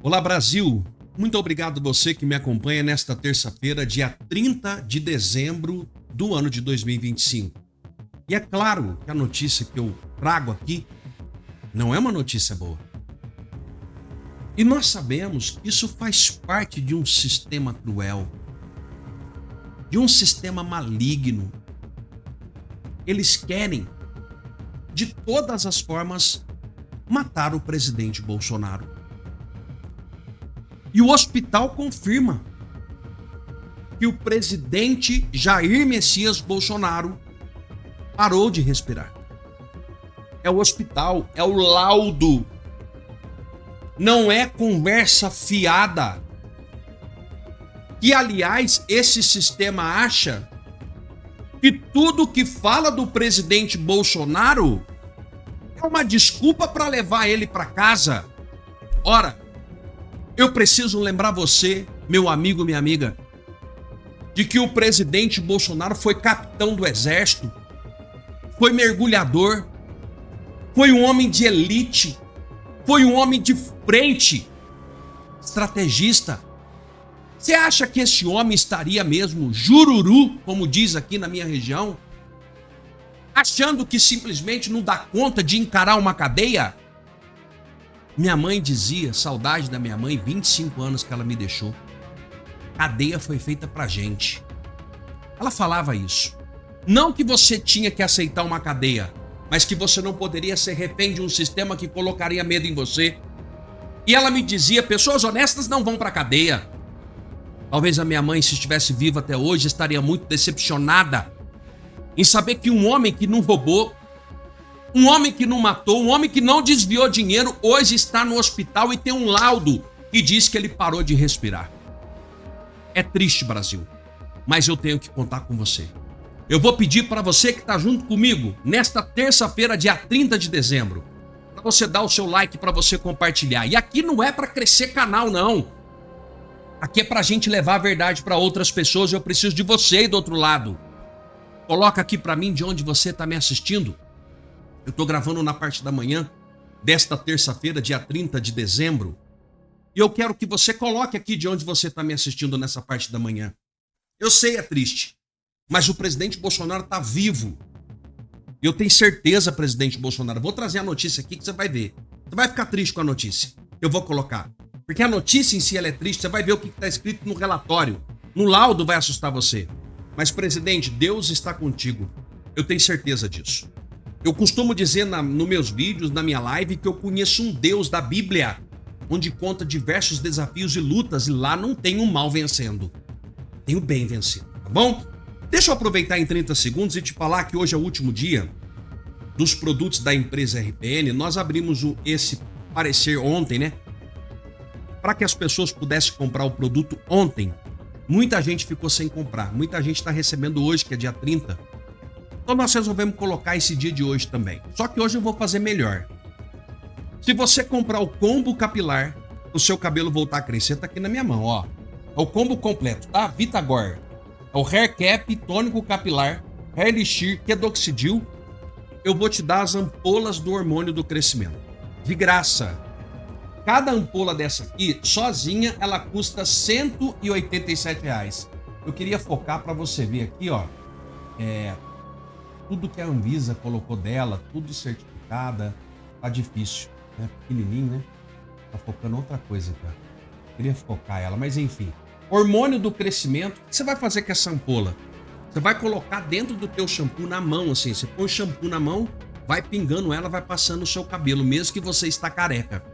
Olá, Brasil! Muito obrigado você que me acompanha nesta terça-feira, dia 30 de dezembro do ano de 2025. E é claro que a notícia que eu trago aqui não é uma notícia boa. E nós sabemos que isso faz parte de um sistema cruel, de um sistema maligno. Eles querem, de todas as formas, matar o presidente Bolsonaro. E o hospital confirma que o presidente Jair Messias Bolsonaro parou de respirar. É o hospital, é o laudo. Não é conversa fiada. E, aliás, esse sistema acha que tudo que fala do presidente Bolsonaro é uma desculpa para levar ele para casa. Ora, eu preciso lembrar você, meu amigo, minha amiga, de que o presidente Bolsonaro foi capitão do exército, foi mergulhador, foi um homem de elite, foi um homem de frente, estrategista. Você acha que esse homem estaria mesmo jururu, como diz aqui na minha região, achando que simplesmente não dá conta de encarar uma cadeia? Minha mãe dizia, saudade da minha mãe, 25 anos que ela me deixou. Cadeia foi feita pra gente. Ela falava isso. Não que você tinha que aceitar uma cadeia, mas que você não poderia ser refém de um sistema que colocaria medo em você. E ela me dizia, pessoas honestas não vão pra cadeia. Talvez a minha mãe, se estivesse viva até hoje, estaria muito decepcionada em saber que um homem que não roubou, um homem que não matou, um homem que não desviou dinheiro, hoje está no hospital e tem um laudo que diz que ele parou de respirar. É triste, Brasil, mas eu tenho que contar com você. Eu vou pedir para você que está junto comigo, nesta terça-feira, dia 30 de dezembro, para você dar o seu like, para você compartilhar. E aqui não é para crescer canal, não. Aqui é para a gente levar a verdade para outras pessoas. Eu preciso de você aí do outro lado. Coloca aqui para mim de onde você está me assistindo. Eu estou gravando na parte da manhã desta terça-feira, dia 30 de dezembro. E eu quero que você coloque aqui de onde você está me assistindo nessa parte da manhã. Eu sei, é triste, mas o presidente Bolsonaro está vivo. Eu tenho certeza, presidente Bolsonaro. Vou trazer a notícia aqui que você vai ver. Você vai ficar triste com a notícia. Eu vou colocar. Porque a notícia em si ela é triste. Você vai ver o que está escrito no relatório. No laudo vai assustar você. Mas, presidente, Deus está contigo. Eu tenho certeza disso. Eu costumo dizer nos meus vídeos, na minha live, que eu conheço um Deus da Bíblia, onde conta diversos desafios e lutas, e lá não tem o mal vencendo. Tem o bem vencendo, tá bom? Deixa eu aproveitar em 30 segundos e te falar que hoje é o último dia dos produtos da empresa RPN. Nós abrimos esse parecer ontem, né? Para que as pessoas pudessem comprar o produto ontem. Muita gente ficou sem comprar. Muita gente está recebendo hoje, que é dia 30. Então nós resolvemos colocar esse dia de hoje também. Só que hoje eu vou fazer melhor. Se você comprar o combo capilar, o seu cabelo voltar a crescer, tá aqui na minha mão, ó. É o combo completo, tá? Vitagor. É o Hair Cap, tônico capilar, Hair Elixir, Kedoxidil. Eu vou te dar as ampolas do hormônio do crescimento. De graça. Cada ampola dessa aqui, sozinha, ela custa R$ 187. Eu queria focar para você ver aqui, ó. Tudo que a Anvisa colocou dela, tudo certificada, tá difícil, né? Pequenininho, né? Tá focando outra coisa, cara. Queria focar ela, mas enfim. Hormônio do crescimento, o que você vai fazer com essa ampola? Você vai colocar dentro do teu shampoo na mão, assim. Você põe o shampoo na mão, vai pingando ela, vai passando o seu cabelo, mesmo que você está careca.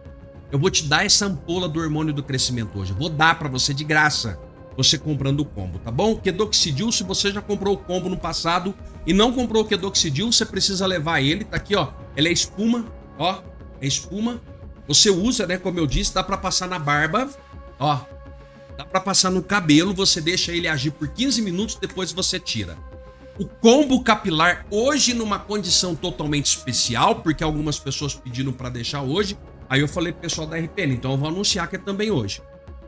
Eu vou te dar essa ampola do hormônio do crescimento hoje. Eu vou dar pra você de graça, você comprando o combo, tá bom? Kedoxidil, se você já comprou o combo no passado e não comprou o Kedoxidil, você precisa levar ele, tá aqui, ó. Ele é espuma, ó, é espuma. Você usa, né, como eu disse, dá pra passar na barba, ó. Dá pra passar no cabelo, você deixa ele agir por 15 minutos, depois você tira. O combo capilar hoje numa condição totalmente especial, porque algumas pessoas pediram pra deixar hoje. Aí eu falei pro pessoal da RPN, então eu vou anunciar que é também hoje.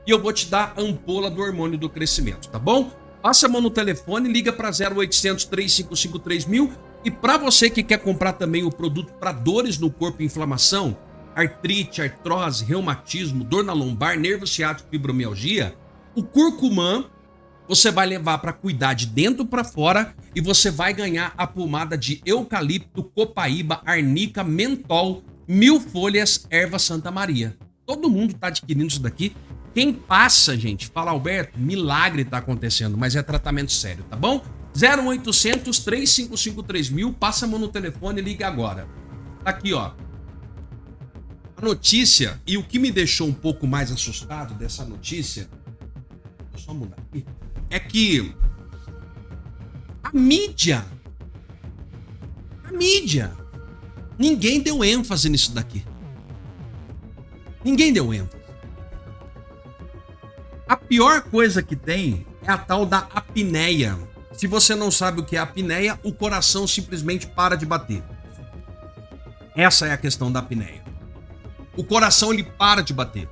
E eu vou te dar a ampola do hormônio do crescimento, tá bom? Passa a mão no telefone, liga para 0800 355 3000. E para você que quer comprar também o produto para dores no corpo e inflamação, artrite, artrose, reumatismo, dor na lombar, nervo ciático, fibromialgia, o curcumã você vai levar para cuidar de dentro para fora e você vai ganhar a pomada de eucalipto, copaíba, arnica, mentol, 1000 folhas, erva Santa Maria. Todo mundo tá adquirindo isso daqui. Quem passa, gente, fala, Alberto, milagre tá acontecendo, mas é tratamento sério, tá bom? 0800 355 3000, passa a mão no telefone e liga agora. Tá aqui, ó. A notícia, e o que me deixou um pouco mais assustado dessa notícia, deixa eu só mudar aqui, é que a mídia, ninguém deu ênfase nisso daqui. Ninguém deu ênfase. A pior coisa que tem é a tal da apneia. Se você não sabe o que é apneia, o coração simplesmente para de bater. Essa é a questão da apneia. O coração ele para de bater.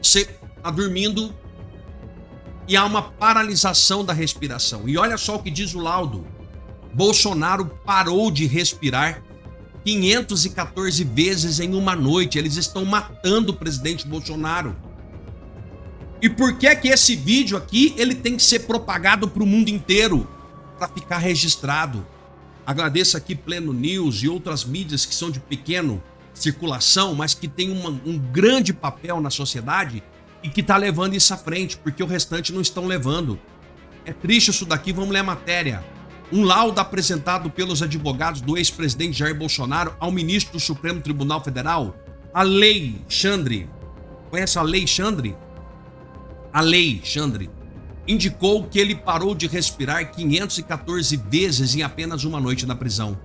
Você tá dormindo e há uma paralisação da respiração. E olha só o que diz o laudo. Bolsonaro parou de respirar 514 vezes em uma noite. Eles estão matando o presidente Bolsonaro. E por que que esse vídeo aqui ele tem que ser propagado para o mundo inteiro? Para ficar registrado. Agradeço aqui Pleno News e outras mídias que são de pequena circulação, mas que tem um grande papel na sociedade e que tá levando isso à frente, porque o restante não estão levando. É triste isso daqui, vamos ler a matéria. Um laudo apresentado pelos advogados do ex-presidente Jair Bolsonaro ao ministro do Supremo Tribunal Federal, Alexandre. Conhece a Alexandre? Alexandre indicou que ele parou de respirar 514 vezes em apenas uma noite na prisão.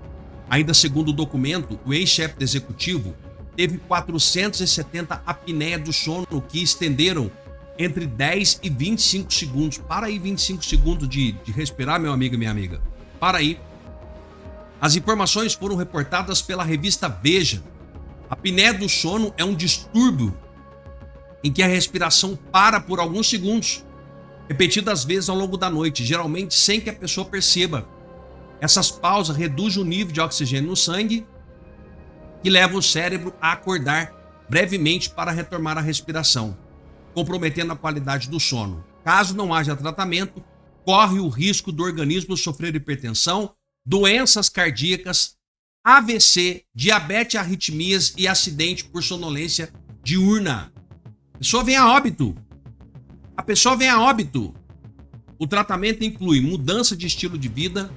Ainda segundo o documento, o ex-chefe do executivo teve 470 apneia do sono que estenderam entre 10 e 25 segundos. Para aí 25 segundos de respirar, meu amigo e minha amiga. Para aí. As informações foram reportadas pela revista Veja. A apneia do sono é um distúrbio em que a respiração para por alguns segundos, repetidas vezes ao longo da noite, geralmente sem que a pessoa perceba. Essas pausas reduzem o nível de oxigênio no sangue e levam o cérebro a acordar brevemente para retomar a respiração, comprometendo a qualidade do sono. Caso não haja tratamento, corre o risco do organismo sofrer hipertensão, doenças cardíacas, AVC, diabetes, arritmias e acidente por sonolência diurna. A pessoa vem a óbito. O tratamento inclui mudança de estilo de vida,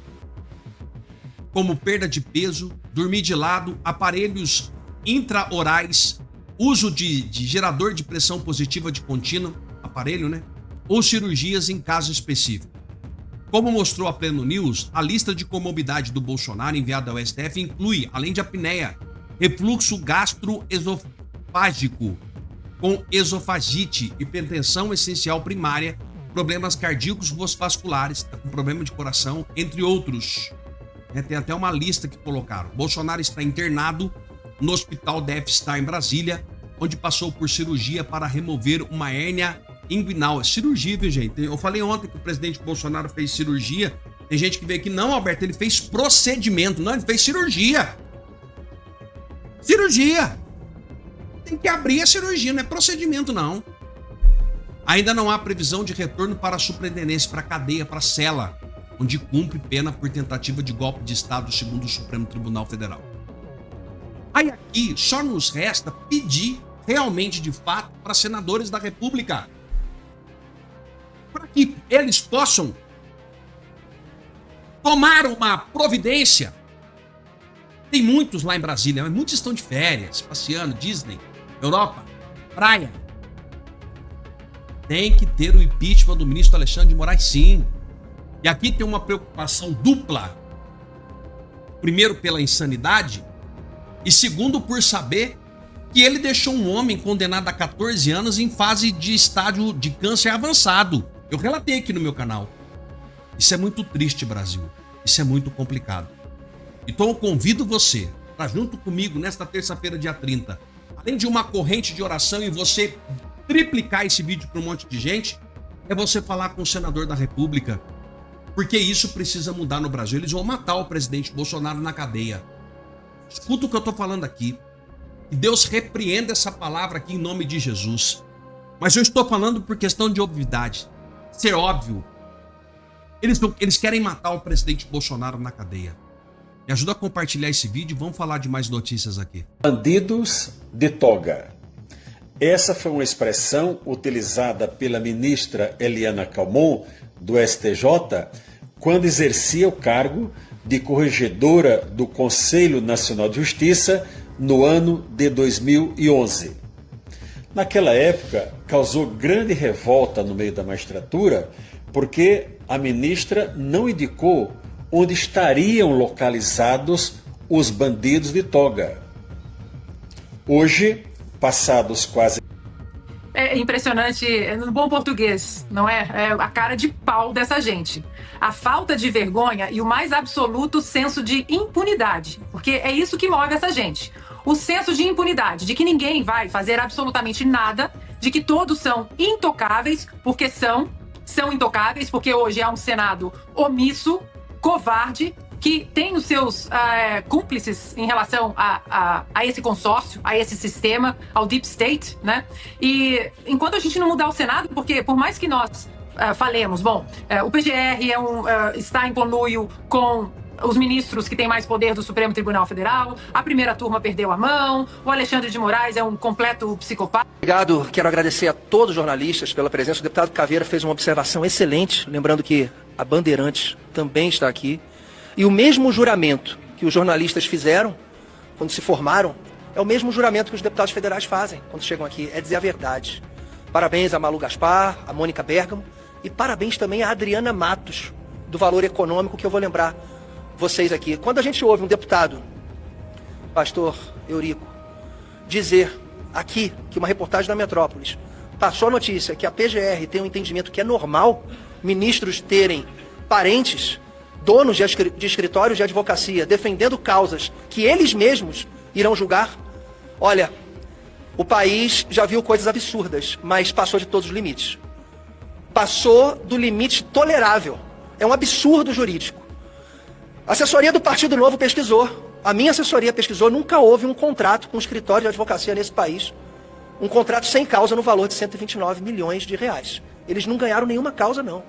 como perda de peso, dormir de lado, aparelhos intraorais, uso de gerador de pressão positiva de contínua, aparelho, né? Ou cirurgias em caso específico. Como mostrou a Pleno News, a lista de comorbidade do Bolsonaro enviada ao STF inclui, além de apneia, refluxo gastroesofágico, com esofagite, hipertensão essencial primária, problemas cardíacos vasculares, com problema de coração, entre outros. Tem até uma lista que colocaram. Bolsonaro está internado no hospital DF-Star em Brasília, onde passou por cirurgia para remover uma hérnia inguinal. É cirurgia, viu, gente? Eu falei ontem que o presidente Bolsonaro fez cirurgia. Tem gente que veio aqui, não, Alberto, ele fez procedimento. Não, ele fez cirurgia. Cirurgia. Tem que abrir a cirurgia, não é procedimento, não. Ainda não há previsão de retorno para a superintendência, para a cadeia, para a cela, onde cumpre pena por tentativa de golpe de Estado, segundo o Supremo Tribunal Federal. Aí aqui só nos resta pedir realmente, de fato, para senadores da República, para que eles possam tomar uma providência. Tem muitos lá em Brasília, mas muitos estão de férias, passeando, Disney, Europa, praia. Tem que ter o impeachment do ministro Alexandre de Moraes, sim. E aqui tem uma preocupação dupla. Primeiro, pela insanidade. E segundo, por saber que ele deixou um homem condenado a 14 anos em fase de estágio de câncer avançado. Eu relatei aqui no meu canal. Isso é muito triste, Brasil. Isso é muito complicado. Então eu convido você para junto comigo nesta terça-feira, dia 30, além de uma corrente de oração e você triplicar esse vídeo para um monte de gente, é você falar com o senador da República, porque isso precisa mudar no Brasil. Eles vão matar o presidente Bolsonaro na cadeia. Escuta o que eu tô falando aqui. Que Deus repreenda essa palavra aqui em nome de Jesus. Mas eu estou falando por questão de obviedade. Ser óbvio. Eles querem matar o presidente Bolsonaro na cadeia. Me ajuda a compartilhar esse vídeo e vamos falar de mais notícias aqui. Bandidos de toga. Essa foi uma expressão utilizada pela ministra Eliana Calmon, do STJ, quando exercia o cargo de corregedora do Conselho Nacional de Justiça no ano de 2011. Naquela época, causou grande revolta no meio da magistratura, porque a ministra não indicou onde estariam localizados os bandidos de toga. Hoje, passados quase... É impressionante, no bom português, não é? É a cara de pau dessa gente. A falta de vergonha e o mais absoluto senso de impunidade. Porque é isso que move essa gente. O senso de impunidade, de que ninguém vai fazer absolutamente nada, de que todos são intocáveis, porque são intocáveis, porque hoje há um Senado omisso, covarde, que tem os seus cúmplices em relação a esse consórcio, a esse sistema, ao Deep State, né? E enquanto a gente não mudar o Senado, porque por mais que nós falemos, o PGR está em conluio com os ministros que têm mais poder do Supremo Tribunal Federal, a primeira turma perdeu a mão, o Alexandre de Moraes é um completo psicopata. Obrigado, quero agradecer a todos os jornalistas pela presença. O deputado Caveira fez uma observação excelente, lembrando que a Bandeirantes também está aqui. E o mesmo juramento que os jornalistas fizeram quando se formaram, é o mesmo juramento que os deputados federais fazem quando chegam aqui, é dizer a verdade. Parabéns a Malu Gaspar, a Mônica Bergamo e parabéns também a Adriana Matos, do Valor Econômico, que eu vou lembrar vocês aqui. Quando a gente ouve um deputado, pastor Eurico, dizer aqui que uma reportagem da Metrópolis passou a notícia que a PGR tem um entendimento que é normal ministros terem parentes, donos de escritórios de advocacia, defendendo causas que eles mesmos irão julgar, olha, o país já viu coisas absurdas, mas passou de todos os limites. Passou do limite tolerável. É um absurdo jurídico. A assessoria do Partido Novo pesquisou, a minha assessoria pesquisou, nunca houve um contrato com um escritório de advocacia nesse país, um contrato sem causa no valor de 129 milhões de reais. Eles não ganharam nenhuma causa, não.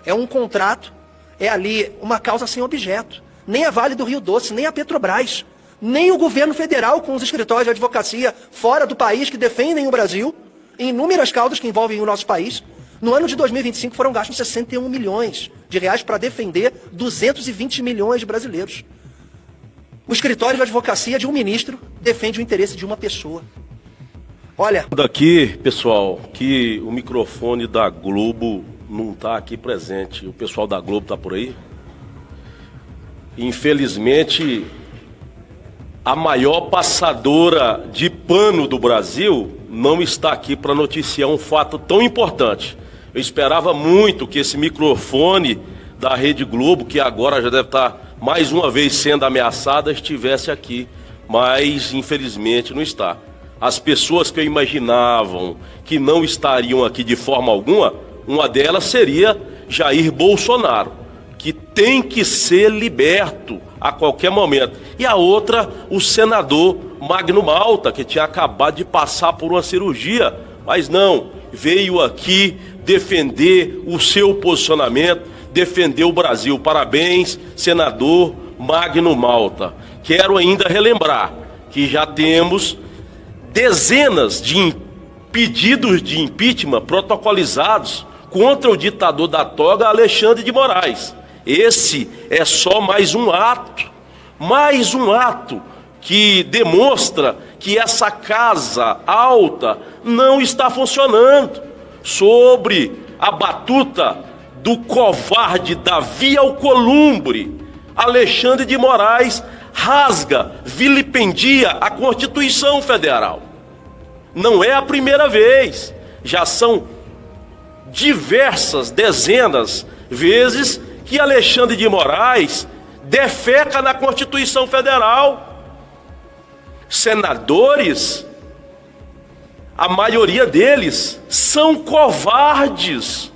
É um contrato, é ali uma causa sem objeto. Nem a Vale do Rio Doce, nem a Petrobras, nem o governo federal com os escritórios de advocacia fora do país que defendem o Brasil, em inúmeras causas que envolvem o nosso país. No ano de 2025 foram gastos 61 milhões de reais para defender 220 milhões de brasileiros. O escritório de advocacia de um ministro defende o interesse de uma pessoa. Olha... Daqui, pessoal, que o microfone da Globo não está aqui presente. O pessoal da Globo está por aí? Infelizmente, a maior passadora de pano do Brasil não está aqui para noticiar um fato tão importante. Eu esperava muito que esse microfone da Rede Globo, que agora já deve estar mais uma vez sendo ameaçada, estivesse aqui, mas infelizmente não está. As pessoas que eu imaginavam que não estariam aqui de forma alguma, uma delas seria Jair Bolsonaro, que tem que ser liberto a qualquer momento. E a outra, o senador Magno Malta, que tinha acabado de passar por uma cirurgia, mas não, veio aqui defender o seu posicionamento, defender o Brasil. Parabéns, senador Magno Malta. Quero ainda relembrar que já temos dezenas de pedidos de impeachment protocolizados contra o ditador da toga, Alexandre de Moraes. Esse é só mais um ato que demonstra que essa casa alta não está funcionando. Sobre a batuta do covarde Davi Alcolumbre, Alexandre de Moraes rasga, vilipendia a Constituição Federal. Não é a primeira vez, já são diversas, dezenas vezes que Alexandre de Moraes defeca na Constituição Federal. Senadores, a maioria deles são covardes.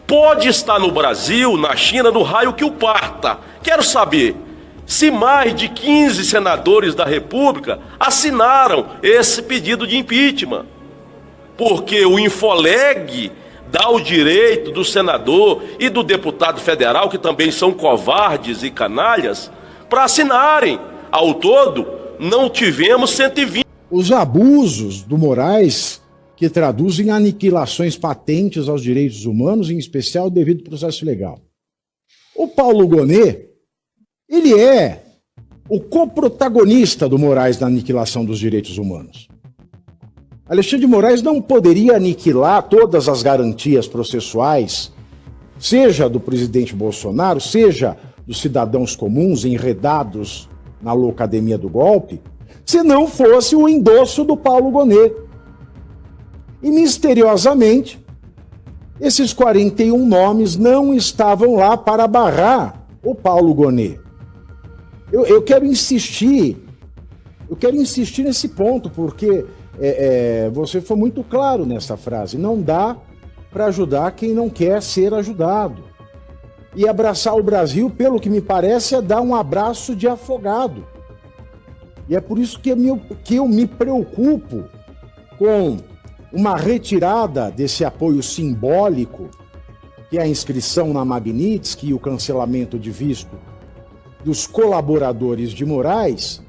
Pode estar no Brasil, na China, no raio que o parta. Quero saber, se mais de 15 senadores da República assinaram esse pedido de impeachment. Porque o Infoleg dá o direito do senador e do deputado federal, que também são covardes e canalhas, para assinarem. Ao todo, não tivemos 120. Os abusos do Moraes, que traduzem aniquilações patentes aos direitos humanos, em especial o devido processo legal. O Paulo Gonet, ele é o coprotagonista do Moraes na aniquilação dos direitos humanos. Alexandre de Moraes não poderia aniquilar todas as garantias processuais, seja do presidente Bolsonaro, seja dos cidadãos comuns enredados na loucademia do golpe, se não fosse o endosso do Paulo Gonet. E, misteriosamente, esses 41 nomes não estavam lá para barrar o Paulo Gonet. Eu quero insistir nesse ponto, porque você foi muito claro nessa frase. Não dá para ajudar quem não quer ser ajudado. E abraçar o Brasil, pelo que me parece, é dar um abraço de afogado. E é por isso que eu me preocupo com uma retirada desse apoio simbólico, que é a inscrição na Magnitsky e o cancelamento de visto dos colaboradores de Moraes.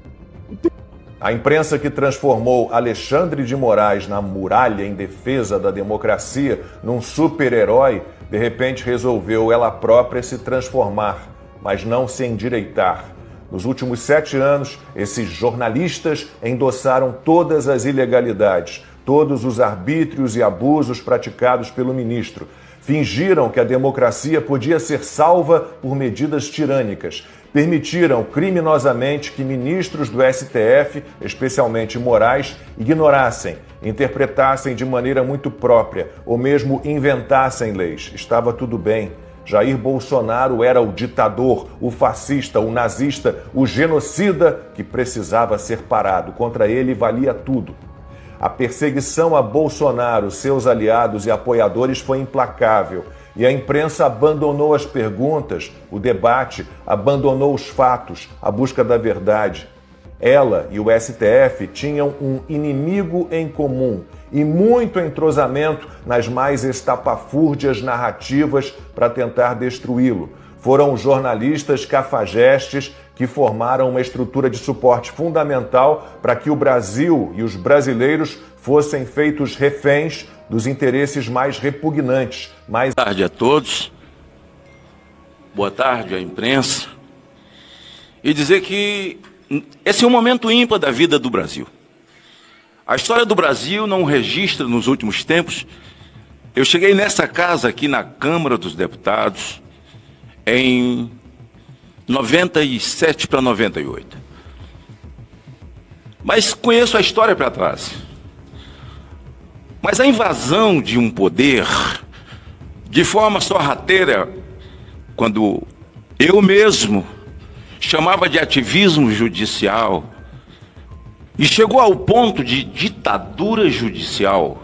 A imprensa que transformou Alexandre de Moraes na muralha em defesa da democracia, num super-herói, de repente resolveu ela própria se transformar, mas não se endireitar. Nos últimos 7 anos, esses jornalistas endossaram todas as ilegalidades, todos os arbítrios e abusos praticados pelo ministro. Fingiram que a democracia podia ser salva por medidas tirânicas. Permitiram criminosamente que ministros do STF, especialmente Moraes, ignorassem, interpretassem de maneira muito própria ou mesmo inventassem leis. Estava tudo bem. Jair Bolsonaro era o ditador, o fascista, o nazista, o genocida que precisava ser parado. Contra ele valia tudo. A perseguição a Bolsonaro, seus aliados e apoiadores foi implacável. E a imprensa abandonou as perguntas, o debate, abandonou os fatos, a busca da verdade. Ela e o STF tinham um inimigo em comum e muito entrosamento nas mais estapafúrdias narrativas para tentar destruí-lo. Foram jornalistas cafajestes que formaram uma estrutura de suporte fundamental para que o Brasil e os brasileiros fossem feitos reféns dos interesses mais repugnantes. Boa tarde a todos, boa tarde à imprensa, e dizer que esse é um momento ímpar da vida do Brasil. A história do Brasil não registra nos últimos tempos. Eu cheguei nessa casa aqui na Câmara dos Deputados em 97 para 98. Mas conheço a história para trás. Mas a invasão de um poder de forma sorrateira, quando eu mesmo chamava de ativismo judicial, e chegou ao ponto de ditadura judicial,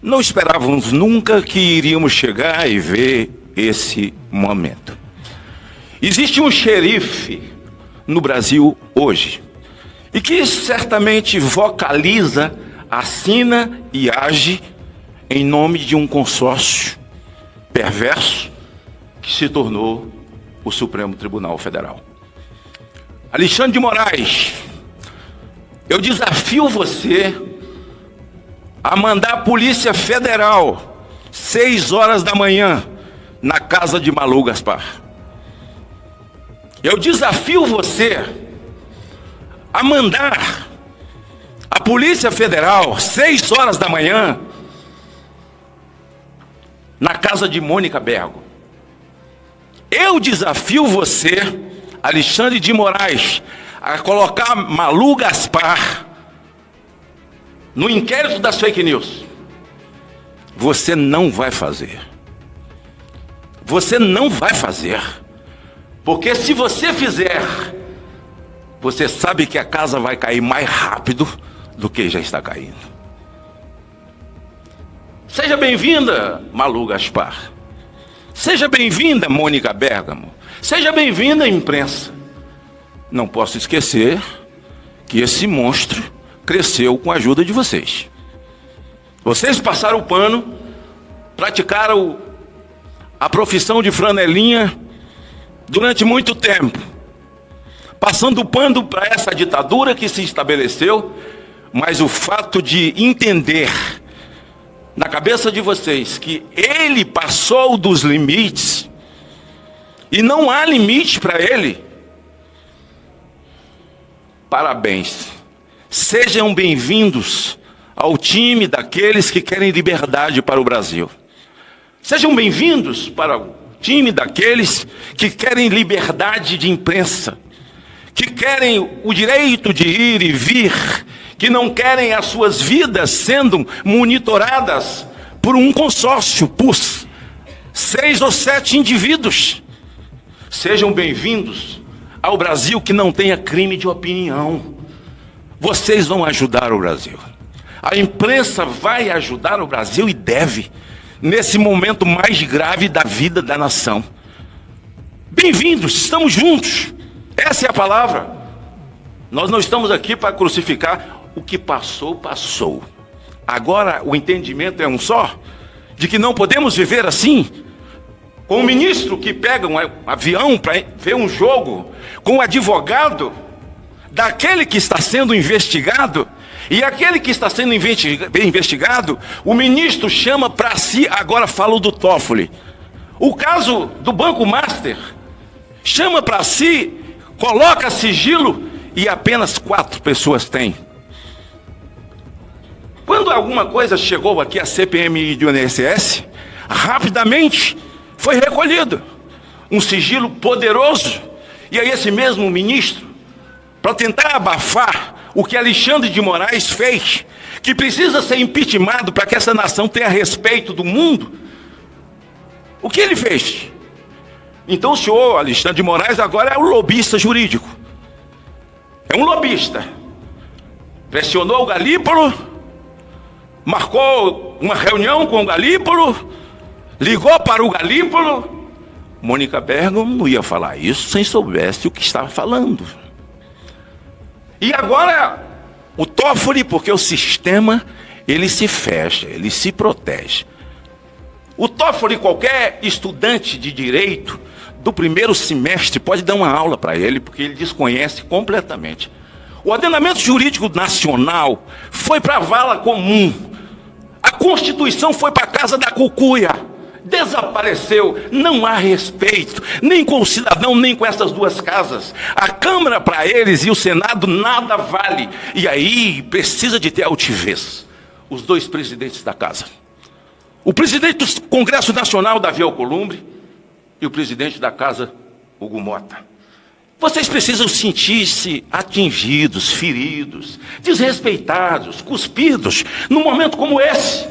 não esperávamos nunca que iríamos chegar e ver esse momento. Existe um xerife no Brasil hoje, e que certamente vocaliza, assina e age em nome de um consórcio perverso que se tornou o Supremo Tribunal Federal. Alexandre de Moraes, eu desafio você a mandar a Polícia Federal 6 horas da manhã na casa de Malu Gaspar. Eu desafio você a mandar a Polícia Federal 6 horas da manhã na casa de Mônica Bergo. Eu desafio você, Alexandre de Moraes, a colocar Malu Gaspar no inquérito das fake news. Você não vai fazer. Você não vai fazer. Porque se você fizer, você sabe que a casa vai cair mais rápido do que já está caindo. Seja bem-vinda, Malu Gaspar. Seja bem-vinda, Mônica Bergamo. Seja bem-vinda, imprensa. não posso esquecer que esse monstro cresceu com a ajuda de vocês. Vocês passaram o pano, praticaram a profissão de flanelinha durante muito tempo, passando o pano para essa ditadura que se estabeleceu, mas o fato de entender na cabeça de vocês que ele passou dos limites e não há limite para ele, parabéns. Sejam bem-vindos ao time daqueles que querem liberdade para o Brasil. Sejam bem-vindos para o time daqueles que querem liberdade de imprensa, que querem o direito de ir e vir, que não querem as suas vidas sendo monitoradas por um consórcio, por 6 ou 7 indivíduos. Sejam bem-vindos ao Brasil que não tenha crime de opinião. Vocês vão ajudar o Brasil. A imprensa vai ajudar o Brasil e deve, nesse momento mais grave da vida da nação. Bem-vindos, estamos juntos. Essa é a palavra. Nós não estamos aqui para crucificar. O que passou, passou. Agora o entendimento é um só, de que não podemos viver assim, com um ministro que pega um avião para ver um jogo, com um advogado daquele que está sendo investigado, e aquele que está sendo investigado, o ministro chama para si, agora falo do Toffoli, o caso do Banco Master, chama para si, coloca sigilo e apenas 4 pessoas têm. Quando alguma coisa chegou aqui a CPMI do INSS, rapidamente foi recolhido um sigilo poderoso, e aí esse mesmo ministro, para tentar abafar o que Alexandre de Moraes fez, que precisa ser impeachmentado para que essa nação tenha respeito do mundo, o que ele fez? Então o senhor Alexandre de Moraes agora é um lobista jurídico, é um lobista, pressionou o Galípolo, marcou uma reunião com o Galípolo, ligou para o Galípolo. Mônica Bergamo não ia falar isso sem soubesse o que estava falando. E agora o Toffoli, porque o sistema ele se fecha, ele se protege. O Toffoli, qualquer estudante de direito do primeiro semestre pode dar uma aula para ele, porque ele desconhece completamente. O ordenamento jurídico nacional foi para a vala comum. A Constituição foi para a casa da cucuia. Desapareceu. Não há respeito, nem com o cidadão, nem com essas duas casas. A Câmara para eles e o Senado nada vale. E aí precisa de ter altivez. Os 2 presidentes da casa. O presidente do Congresso Nacional, Davi Alcolumbre, e o presidente da casa, Hugo Mota. Vocês precisam sentir-se atingidos, feridos, desrespeitados, cuspidos, num momento como esse.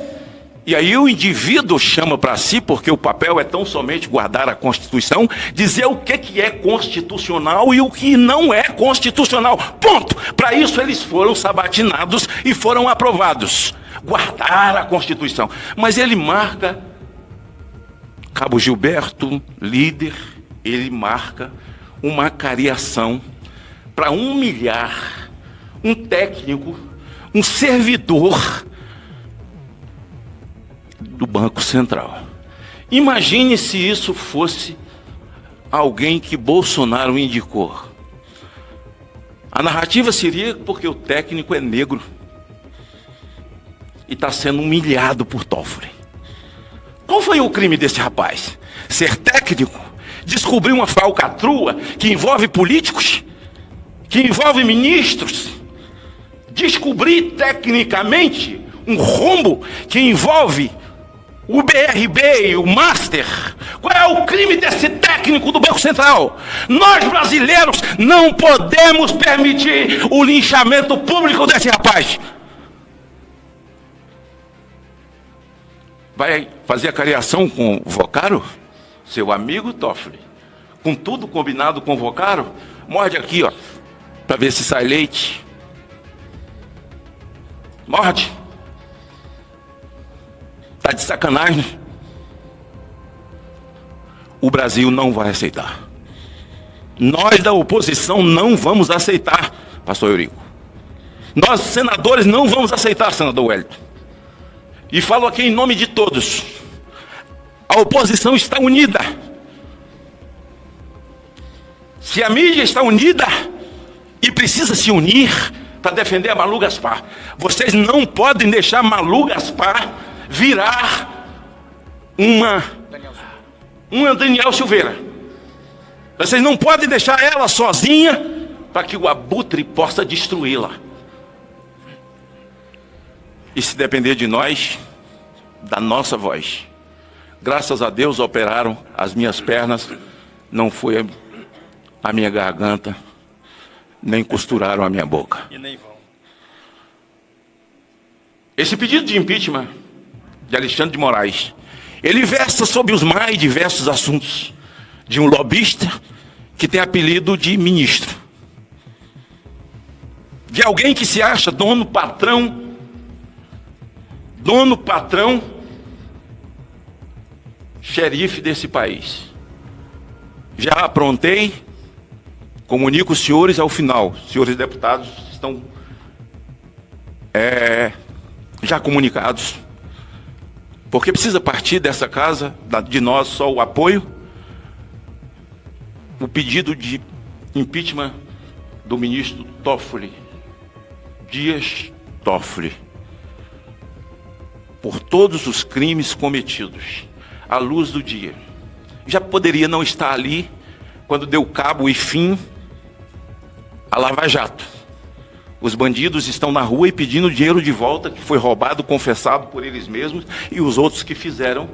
E aí o indivíduo chama para si, porque o papel é tão somente guardar a Constituição, dizer o que é constitucional e o que não é constitucional. Ponto! Para isso eles foram sabatinados e foram aprovados. Guardar a Constituição. Mas ele marca, Cabo Gilberto, líder, ele marca uma cariação para humilhar um técnico, um servidor do Banco Central. Imagine se isso fosse alguém que Bolsonaro indicou. A narrativa seria porque o técnico é negro e está sendo humilhado por Toffoli. Qual foi o crime desse rapaz? Ser técnico? Descobrir uma falcatrua que envolve políticos? Que envolve ministros? Descobrir tecnicamente um rombo que envolve o BRB e o Master? Qual é o crime desse técnico do Banco Central? Nós brasileiros não podemos permitir o linchamento público desse rapaz. Vai fazer a cariação com o Vocaro? Seu amigo Toffoli. Com tudo combinado com o Vocaro? Morde aqui, ó, para ver se sai leite. Morde. Tá de sacanagem. O Brasil não vai aceitar. Nós da oposição não vamos aceitar, pastor Eurico. Nós, senadores, não vamos aceitar, senador Wellington. E falo aqui em nome de todos. A oposição está unida. Se a mídia está unida e precisa se unir para defender a Malu Gaspar, vocês não podem deixar a Malu Gaspar virar uma Daniel Silveira. Vocês não podem deixar ela sozinha para que o abutre possa destruí-la. E se depender de nós, da nossa voz. Graças a Deus operaram as minhas pernas, não foi a minha garganta, nem costuraram a minha boca. E nem vão. Esse pedido de impeachment de Alexandre de Moraes, ele versa sobre os mais diversos assuntos de um lobista que tem apelido de ministro. De alguém que se acha dono patrão, xerife desse país. Já aprontei, comunico os senhores ao final. Senhores deputados estão já comunicados. Porque precisa partir dessa casa, de nós, só o apoio, o pedido de impeachment do ministro Toffoli, Dias Toffoli, por todos os crimes cometidos, à luz do dia. Já poderia não estar ali quando deu cabo e fim a Lava Jato. Os bandidos estão na rua e pedindo dinheiro de volta que foi roubado, confessado por eles mesmos, e os outros que fizeram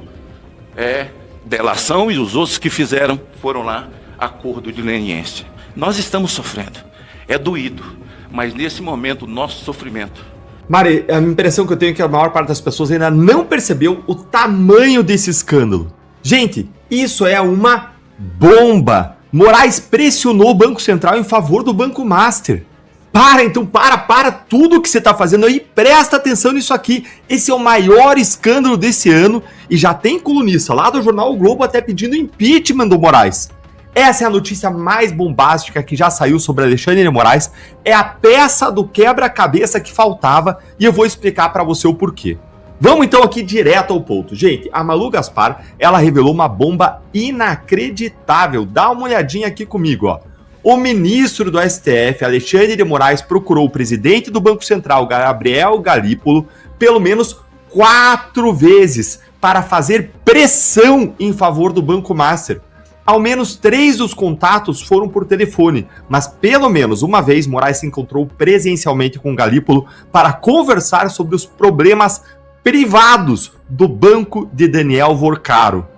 delação, e os outros que fizeram foram lá, acordo de leniência. Nós estamos sofrendo, é doído, mas nesse momento, nosso sofrimento. Mari, a impressão que eu tenho é que a maior parte das pessoas ainda não percebeu o tamanho desse escândalo. Gente, isso é uma bomba. Moraes pressionou o Banco Central em favor do Banco Master. Para tudo que você está fazendo aí, presta atenção nisso aqui. Esse é o maior escândalo desse ano e já tem colunista lá do jornal O Globo até pedindo impeachment do Moraes. Essa é a notícia mais bombástica que já saiu sobre Alexandre de Moraes. É a peça do quebra-cabeça que faltava e eu vou explicar para você o porquê. Vamos então aqui direto ao ponto. Gente, a Malu Gaspar, ela revelou uma bomba inacreditável. Dá uma olhadinha aqui comigo, ó. O ministro do STF, Alexandre de Moraes, procurou o presidente do Banco Central, Gabriel Galípolo, pelo menos 4 vezes para fazer pressão em favor do Banco Master. Ao menos 3 dos contatos foram por telefone, mas pelo menos uma vez Moraes se encontrou presencialmente com Galípolo para conversar sobre os problemas privados do banco de Daniel Vorcaro.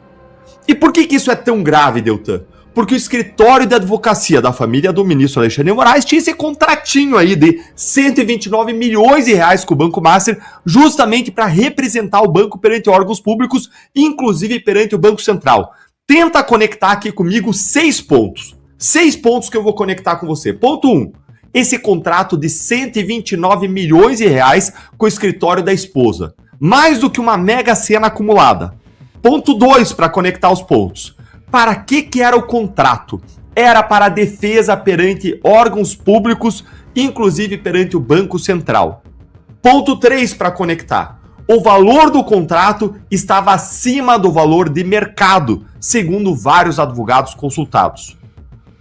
E por que isso é tão grave, Deltan? Porque o escritório de advocacia da família do ministro Alexandre de Moraes tinha esse contratinho aí de 129 milhões de reais com o Banco Master, justamente para representar o banco perante órgãos públicos, inclusive perante o Banco Central. Tenta conectar aqui comigo 6 pontos. 6 pontos que eu vou conectar com você. Ponto 1. Esse contrato de 129 milhões de reais com o escritório da esposa. Mais do que uma mega sena acumulada. Ponto 2 para conectar os pontos. Para que era o contrato? Era para a defesa perante órgãos públicos, inclusive perante o Banco Central. Ponto 3 para conectar. O valor do contrato estava acima do valor de mercado, segundo vários advogados consultados.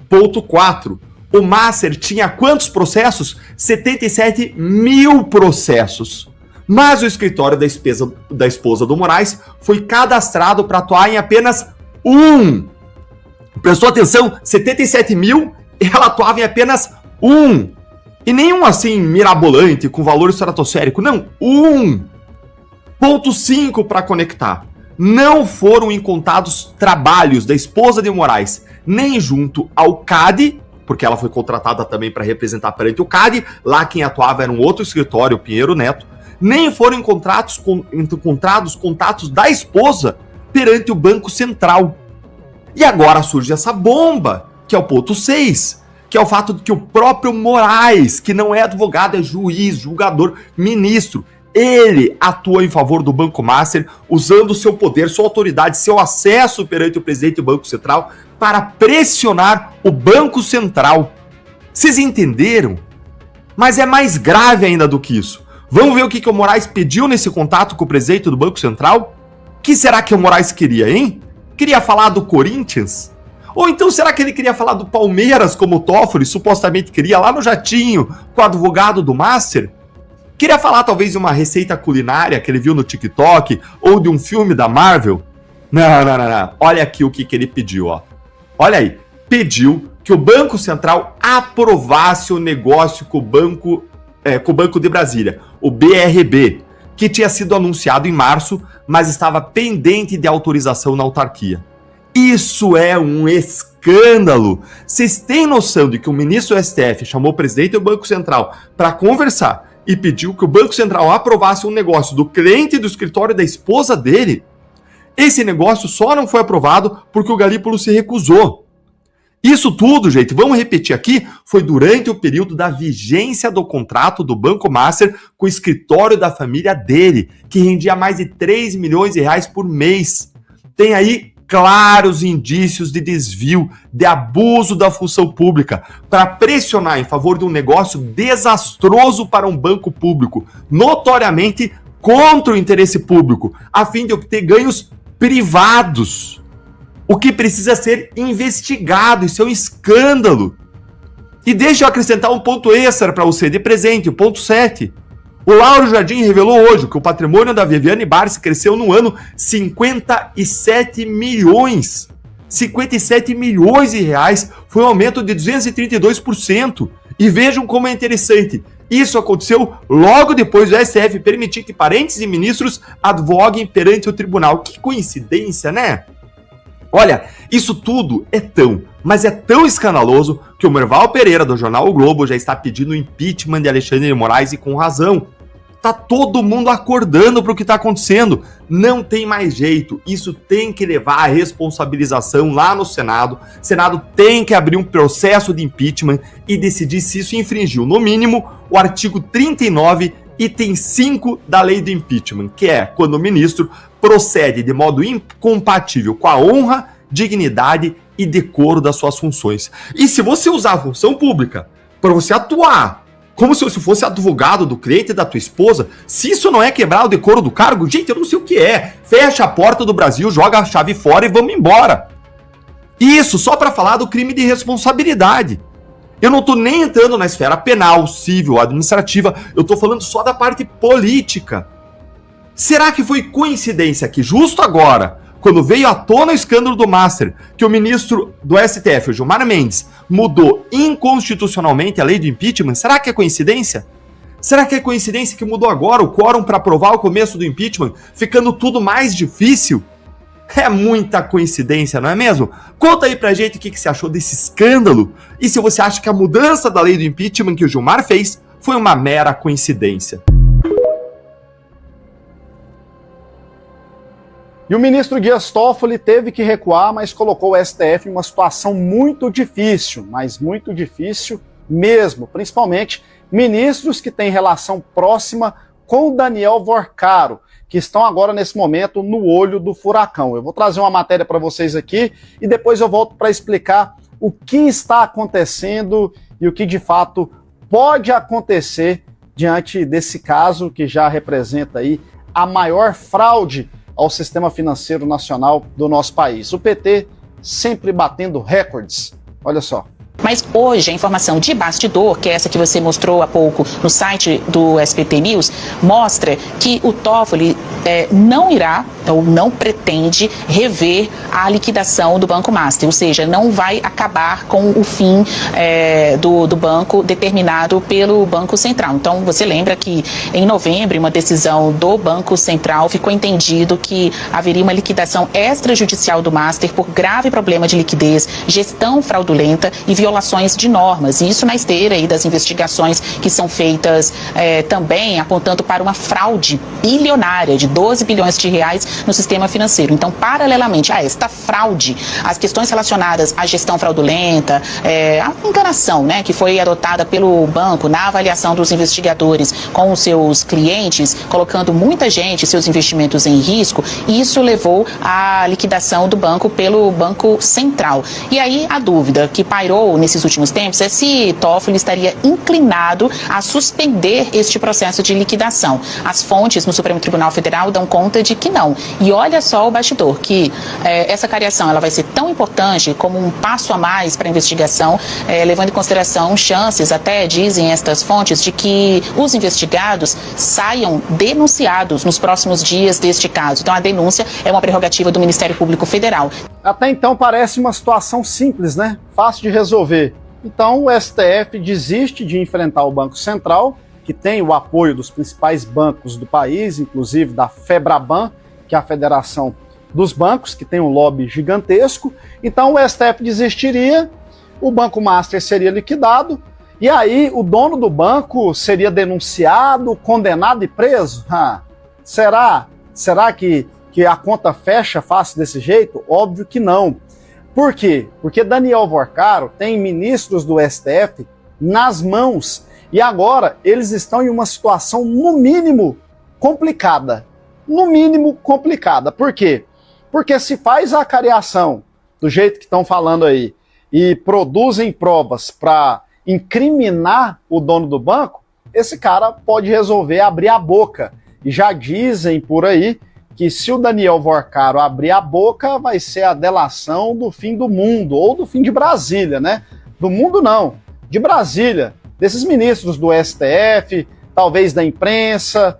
Ponto 4. O Master tinha quantos processos? 77 mil processos. Mas o escritório da esposa do Moraes foi cadastrado para atuar em apenas 1. Prestou atenção? 77 mil, ela atuava em apenas 1. E nenhum assim mirabolante, com valor estratosférico, não, 1. Ponto 5 para conectar. Não foram encontrados trabalhos da esposa de Moraes, nem junto ao CAD, porque ela foi contratada também para representar perante o CAD, lá quem atuava era um outro escritório, o Pinheiro Neto, nem foram encontrados contatos da esposa perante o Banco Central. E agora surge essa bomba, que é o ponto 6, que é o fato de que o próprio Moraes, que não é advogado, é juiz, julgador, ministro, ele atua em favor do Banco Master, usando seu poder, sua autoridade, seu acesso perante o presidente do Banco Central para pressionar o Banco Central. Vocês entenderam? Mas é mais grave ainda do que isso. Vamos ver o que o Moraes pediu nesse contato com o presidente do Banco Central? O que será que o Moraes queria, hein? Queria falar do Corinthians? Ou então será que ele queria falar do Palmeiras, como o Toffoli supostamente queria lá no jatinho, com o advogado do Master? Queria falar talvez de uma receita culinária que ele viu no TikTok, ou de um filme da Marvel? Não. Olha aqui o que ele pediu, ó. Olha aí. Pediu que o Banco Central aprovasse o negócio com o Banco de Brasília, o BRB, que tinha sido anunciado em março, mas estava pendente de autorização na autarquia. Isso é um escândalo! Vocês têm noção de que o ministro do STF chamou o presidente do Banco Central para conversar e pediu que o Banco Central aprovasse um negócio do cliente do escritório da esposa dele? Esse negócio só não foi aprovado porque o Galípolo se recusou. Isso tudo, gente, vamos repetir aqui, foi durante o período da vigência do contrato do Banco Master com o escritório da família dele, que rendia mais de 3 milhões de reais por mês. Tem aí claros indícios de desvio, de abuso da função pública, para pressionar em favor de um negócio desastroso para um banco público, notoriamente contra o interesse público, a fim de obter ganhos privados. O que precisa ser investigado, isso é um escândalo. E deixa eu acrescentar um ponto extra para você de presente, o ponto 7. O Lauro Jardim revelou hoje que o patrimônio da Viviane Barsi cresceu no ano 57 milhões. 57 milhões de reais, foi um aumento de 232%. E vejam como é interessante. Isso aconteceu logo depois do STF permitir que parentes e ministros advoguem perante o tribunal. Que coincidência, né? Olha, isso tudo é tão escandaloso que o Merval Pereira, do jornal O Globo, já está pedindo o impeachment de Alexandre de Moraes e com razão. Tá todo mundo acordando para o que está acontecendo. Não tem mais jeito. Isso tem que levar à responsabilização lá no Senado. O Senado tem que abrir um processo de impeachment e decidir se isso infringiu, no mínimo, o artigo 39, item 5 da lei do impeachment, que é quando o ministro procede de modo incompatível com a honra, dignidade e decoro das suas funções. E se você usar a função pública para você atuar como se você fosse advogado do cliente da tua esposa, se isso não é quebrar o decoro do cargo, gente, eu não sei o que é. Fecha a porta do Brasil, joga a chave fora e vamos embora. Isso só para falar do crime de responsabilidade. Eu não tô nem entrando na esfera penal, civil, administrativa, eu tô falando só da parte política. Será que foi coincidência que justo agora, quando veio à tona o escândalo do Master, que o ministro do STF, o Gilmar Mendes, mudou inconstitucionalmente a lei do impeachment? Será que é coincidência? Será que é coincidência que mudou agora o quórum para aprovar o começo do impeachment, ficando tudo mais difícil? É muita coincidência, não é mesmo? Conta aí pra gente o que você achou desse escândalo e se você acha que a mudança da lei do impeachment que o Gilmar fez foi uma mera coincidência. E o ministro Dias Toffoli teve que recuar, mas colocou o STF em uma situação muito difícil, mas muito difícil mesmo, principalmente ministros que têm relação próxima com o Daniel Vorcaro, que estão agora nesse momento no olho do furacão. Eu vou trazer uma matéria para vocês aqui e depois eu volto para explicar o que está acontecendo e o que de fato pode acontecer diante desse caso que já representa aí a maior fraude ao sistema financeiro nacional do nosso país. O PT sempre batendo recordes. Olha só. Mas hoje a informação de bastidor, que é essa que você mostrou há pouco no site do SBT News, mostra que o Toffoli não irá ou não pretende rever a liquidação do Banco Master, ou seja, não vai acabar com o fim do banco determinado pelo Banco Central. Então você lembra que em novembro, em uma decisão do Banco Central, ficou entendido que haveria uma liquidação extrajudicial do Master por grave problema de liquidez, gestão fraudulenta e violações de normas, e isso na esteira aí das investigações que são feitas também apontando para uma fraude bilionária de 12 bilhões de reais no sistema financeiro. Então, paralelamente a esta fraude, as questões relacionadas à gestão fraudulenta, a enganação, né, que foi adotada pelo banco na avaliação dos investigadores com os seus clientes, colocando muita gente, seus investimentos em risco, e isso levou à liquidação do banco pelo Banco Central. E aí a dúvida que pairou nesses últimos tempos é se Toffoli estaria inclinado a suspender este processo de liquidação. As fontes no Supremo Tribunal Federal dão conta de que não. E olha só o bastidor, que essa cariação ela vai ser tão importante como um passo a mais para a investigação, levando em consideração chances, até dizem estas fontes, de que os investigados saiam denunciados nos próximos dias deste caso. Então a denúncia é uma prerrogativa do Ministério Público Federal. Até então parece uma situação simples, né? Fácil de resolver. Então o STF desiste de enfrentar o Banco Central, que tem o apoio dos principais bancos do país, inclusive da FEBRABAN, que é a Federação dos Bancos, que tem um lobby gigantesco. Então o STF desistiria, o Banco Master seria liquidado, e aí o dono do banco seria denunciado, condenado e preso? Será que a conta fecha fácil desse jeito? Óbvio que não. Por quê? Porque Daniel Vorcaro tem ministros do STF nas mãos e agora eles estão em uma situação, no mínimo, complicada. No mínimo, complicada. Por quê? Porque se faz a cariação do jeito que estão falando aí e produzem provas para incriminar o dono do banco, esse cara pode resolver abrir a boca. E já dizem por aí que se o Daniel Vorcaro abrir a boca, vai ser a delação do fim do mundo, ou do fim de Brasília, né? Do mundo não, de Brasília, desses ministros do STF, talvez da imprensa,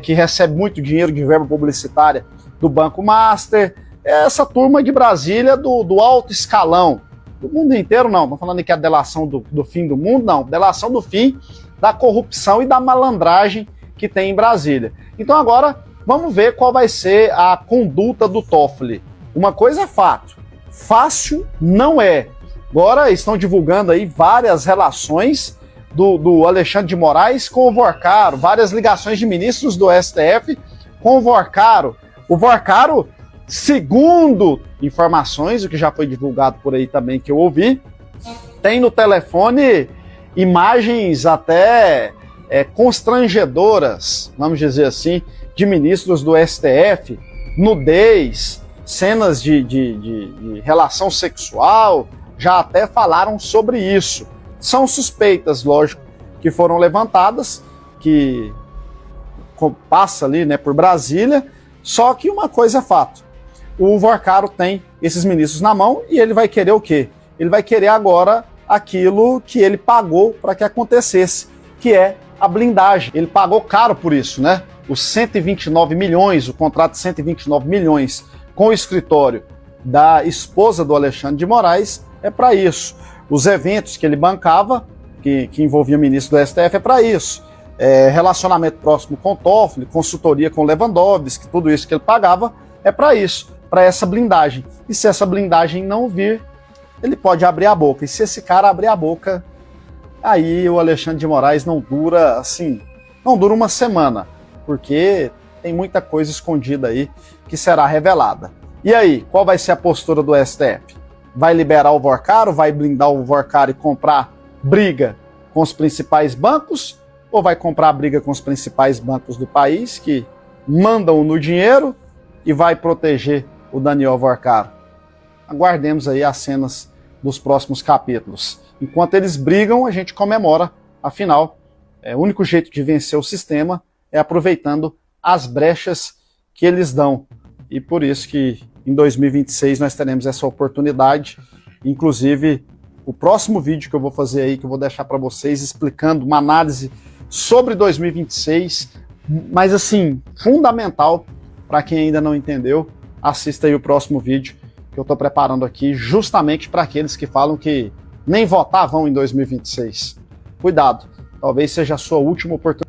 que recebe muito dinheiro de verba publicitária do Banco Master, essa turma de Brasília do alto escalão. Do mundo inteiro não, não falando que é a delação do fim do mundo, não, delação do fim da corrupção e da malandragem que tem em Brasília. Então agora vamos ver qual vai ser a conduta do Toffoli. Uma coisa é fato, fácil não é. Agora estão divulgando aí várias relações do Alexandre de Moraes com o Vorcaro, várias ligações de ministros do STF com o Vorcaro. O Vorcaro, segundo informações, o que já foi divulgado por aí também que eu ouvi, tem no telefone imagens até constrangedoras, vamos dizer assim, de ministros do STF, nudez, cenas de relação sexual, já até falaram sobre isso. São suspeitas, lógico, que foram levantadas, que passa ali, né, por Brasília, só que uma coisa é fato, o Vorcaro tem esses ministros na mão e ele vai querer o quê? Ele vai querer agora aquilo que ele pagou para que acontecesse, que é a blindagem. Ele pagou caro por isso, né? Os 129 milhões, o contrato de 129 milhões com o escritório da esposa do Alexandre de Moraes é para isso. Os eventos que ele bancava, que envolviam o ministro do STF, é para isso. Relacionamento próximo com Toffoli, consultoria com Lewandowski, tudo isso que ele pagava é para isso, para essa blindagem. E se essa blindagem não vir, ele pode abrir a boca. E se esse cara abrir a boca, aí o Alexandre de Moraes não dura uma semana, porque tem muita coisa escondida aí que será revelada. E aí, qual vai ser a postura do STF? Vai liberar o Vorcaro, vai blindar o Vorcaro e comprar briga com os principais bancos? Ou vai comprar briga com os principais bancos do país que mandam no dinheiro e vai proteger o Daniel Vorcaro? Aguardemos aí as cenas dos próximos capítulos. Enquanto eles brigam, a gente comemora. Afinal, o único jeito de vencer o sistema é aproveitando as brechas que eles dão. E por isso que em 2026 nós teremos essa oportunidade. Inclusive, o próximo vídeo que eu vou fazer aí, que eu vou deixar para vocês, explicando uma análise sobre 2026, mas assim, fundamental para quem ainda não entendeu, assista aí o próximo vídeo que eu estou preparando aqui, justamente para aqueles que falam que nem votar vão em 2026. Cuidado, talvez seja a sua última oportunidade.